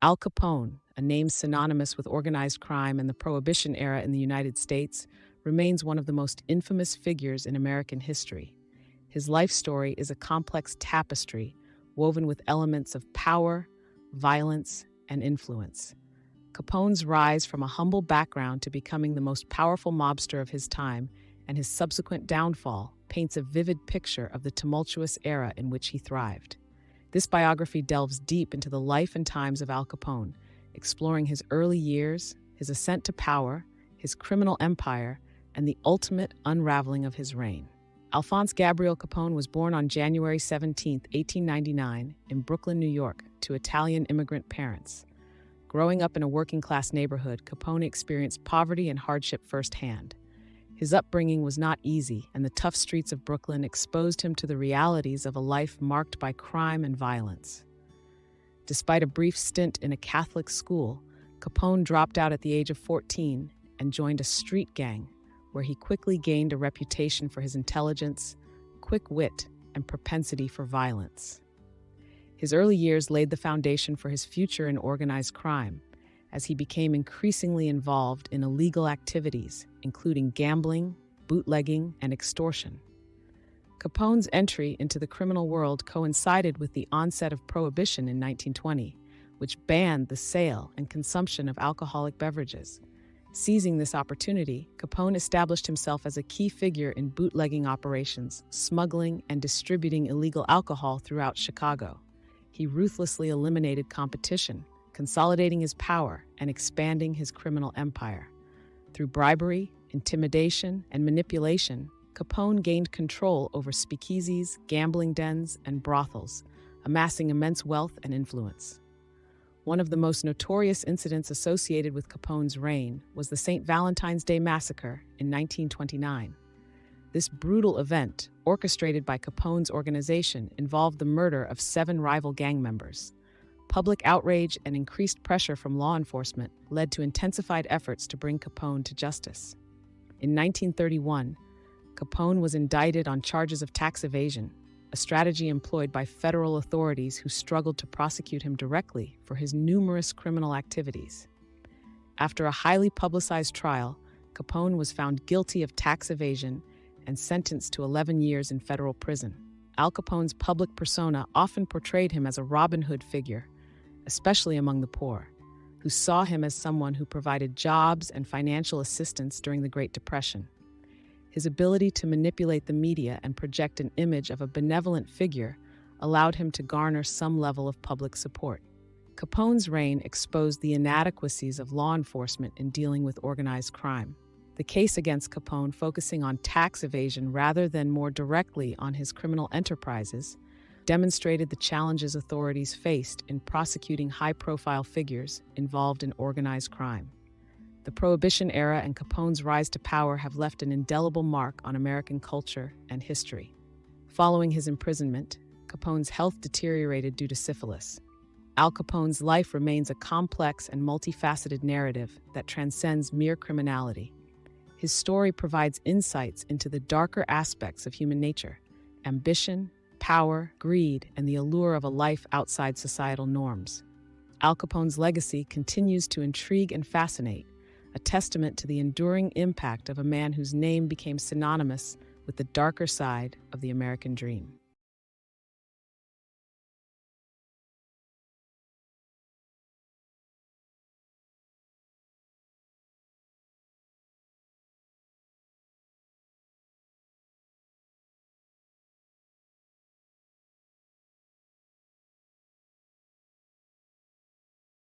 Al Capone, a name synonymous with organized crime and the Prohibition era in the United States, remains one of the most infamous figures in American history. His life story is a complex tapestry woven with elements of power, violence, and influence. Capone's rise from a humble background to becoming the most powerful mobster of his time and his subsequent downfall paints a vivid picture of the tumultuous era in which he thrived. This biography delves deep into the life and times of Al Capone, exploring his early years, his ascent to power, his criminal empire, and the ultimate unraveling of his reign. Alphonse Gabriel Capone was born on January 17, 1899, in Brooklyn, New York, to Italian immigrant parents. Growing up in a working-class neighborhood, Capone experienced poverty and hardship firsthand. His upbringing was not easy, and the tough streets of Brooklyn exposed him to the realities of a life marked by crime and violence. Despite a brief stint in a Catholic school, Capone dropped out at the age of 14 and joined a street gang, where he quickly gained a reputation for his intelligence, quick wit, and propensity for violence. His early years laid the foundation for his future in organized crime, as he became increasingly involved in illegal activities, including gambling, bootlegging, and extortion. Capone's entry into the criminal world coincided with the onset of Prohibition in 1920, which banned the sale and consumption of alcoholic beverages. Seizing this opportunity, Capone established himself as a key figure in bootlegging operations, smuggling, and distributing illegal alcohol throughout Chicago. He ruthlessly eliminated competition, consolidating his power and expanding his criminal empire. Through bribery, intimidation, and manipulation, Capone gained control over speakeasies, gambling dens, and brothels, amassing immense wealth and influence. One of the most notorious incidents associated with Capone's reign was the St. Valentine's Day Massacre in 1929. This brutal event, orchestrated by Capone's organization, involved the murder of 7 rival gang members. Public outrage and increased pressure from law enforcement led to intensified efforts to bring Capone to justice. In 1931, Capone was indicted on charges of tax evasion, a strategy employed by federal authorities who struggled to prosecute him directly for his numerous criminal activities. After a highly publicized trial, Capone was found guilty of tax evasion and sentenced to 11 years in federal prison. Al Capone's public persona often portrayed him as a Robin Hood figure, especially among the poor, who saw him as someone who provided jobs and financial assistance during the Great Depression. His ability to manipulate the media and project an image of a benevolent figure allowed him to garner some level of public support. Capone's reign exposed the inadequacies of law enforcement in dealing with organized crime. The case against Capone, focusing on tax evasion rather than more directly on his criminal enterprises, demonstrated the challenges authorities faced in prosecuting high-profile figures involved in organized crime. The Prohibition era and Capone's rise to power have left an indelible mark on American culture and history. Following his imprisonment, Capone's health deteriorated due to syphilis. Al Capone's life remains a complex and multifaceted narrative that transcends mere criminality. His story provides insights into the darker aspects of human nature: ambition, power, greed, and the allure of a life outside societal norms. Al Capone's legacy continues to intrigue and fascinate, a testament to the enduring impact of a man whose name became synonymous with the darker side of the American dream.